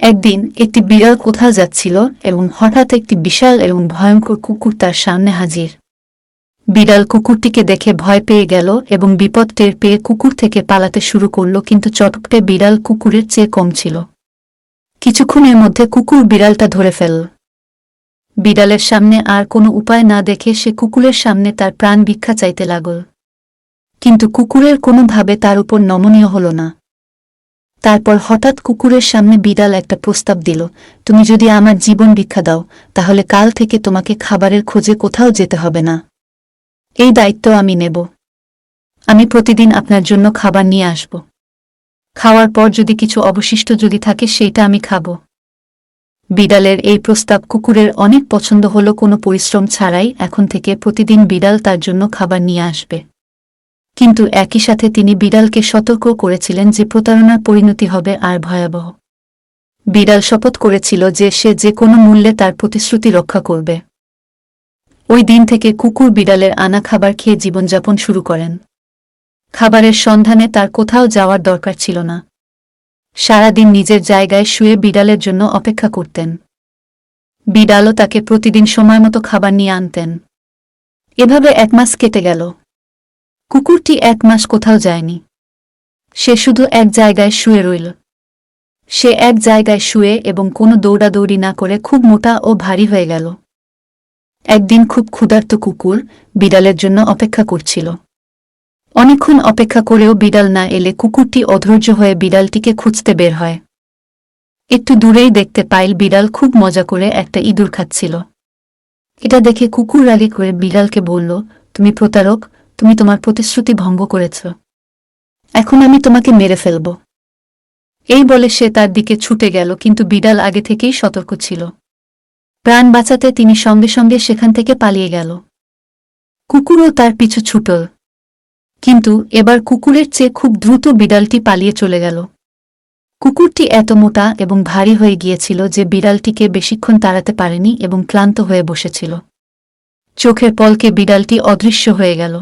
একদিন একটি বিড়াল কোথাও যাচ্ছিল এবং হঠাৎ একটি বিশাল এবং ভয়ঙ্কর কুকুর তার সামনে হাজির। বিড়াল কুকুরটিকে দেখে ভয় পেয়ে গেল এবং বিপদ টের পেয়ে কুকুর থেকে পালাতে শুরু করল, কিন্তু চটপটে বিড়াল কুকুরের চেয়ে কম ছিল। কিছুক্ষণের মধ্যে কুকুর বিড়ালটা ধরে ফেলল। বিড়ালের সামনে আর কোনো উপায় না দেখে সে কুকুরের সামনে তার প্রাণ ভিক্ষা চাইতে লাগল, কিন্তু কুকুরের কোনোভাবে তার উপর নমনীয় হল না। তারপর হঠাৎ কুকুরের সামনে বিড়াল একটা প্রস্তাব দিল, তুমি যদি আমার জীবন ভিক্ষা দাও তাহলে কাল থেকে তোমাকে খাবারের খোঁজে কোথাও যেতে হবে না। এই দায়িত্ব আমি নেব। আমি প্রতিদিন আপনার জন্য খাবার নিয়ে আসব। খাওয়ার পর যদি কিছু অবশিষ্ট যদি থাকে সেইটা আমি খাব। বিড়ালের এই প্রস্তাব কুকুরের অনেক পছন্দ হলো। কোনো পরিশ্রম ছাড়াই এখন থেকে প্রতিদিন বিড়াল তার জন্য খাবার নিয়ে আসবে। কিন্তু একই সাথে তিনি বিড়ালকে সতর্ক করেছিলেন যে প্রতারণার পরিণতি হবে আর ভয়াবহ। বিড়াল শপথ করেছিল যে সে যে কোনো মূল্যে তার প্রতিশ্রুতি রক্ষা করবে। ওই দিন থেকে কুকুর বিড়ালের আনা খাবার খেয়ে জীবনযাপন শুরু করেন। খাবারের সন্ধানে তার কোথাও যাওয়ার দরকার ছিল না। সারাদিন নিজের জায়গায় শুয়ে বিড়ালের জন্য অপেক্ষা করতেন। বিড়ালও তাকে প্রতিদিন সময়মতো খাবার নিয়ে আনতেন। এভাবে 1 মাস কেটে গেল। কুকুরটি 1 মাস কোথাও যায়নি। সে শুধু এক জায়গায় শুয়ে রইল। সে এক জায়গায় শুয়ে এবং কোনো দৌড়াদৌড়ি না করে খুব মোটা ও ভারী হয়ে গেল। একদিন খুব ক্ষুধার্ত কুকুর বিড়ালের জন্য অপেক্ষা করছিল। অনেকক্ষণ অপেক্ষা করেও বিড়াল না এলে কুকুরটি অধৈর্য হয়ে বিড়ালটিকে খুঁজতে বের হয়। একটু দূরেই দেখতে পাইল বিড়াল খুব মজা করে একটা ইঁদুর খাচ্ছিল। এটা দেখে কুকুর রাগে করে বিড়ালকে বলল, তুমি প্রতারক, তুমি তোমার প্রতিশ্রুতি ভঙ্গ করেছ। এখন আমি তোমাকে মেরে ফেলব। এই বলে সে তার দিকে ছুটে গেল, কিন্তু বিড়াল আগে থেকেই সতর্ক ছিল। প্রাণ বাঁচাতে তিনি সঙ্গে সঙ্গে সেখান থেকে পালিয়ে গেল। কুকুরও তার পিছু ছুটল, কিন্তু এবার কুকুরের চেয়ে খুব দ্রুত বিড়ালটি পালিয়ে চলে গেল। কুকুরটি এত মোটা এবং ভারী হয়ে গিয়েছিল যে বিড়ালটিকে বেশিক্ষণ তাড়াতে পারেনি এবং ক্লান্ত হয়ে বসেছিল। চোখের পলকে বিড়ালটি অদৃশ্য হয়ে গেল।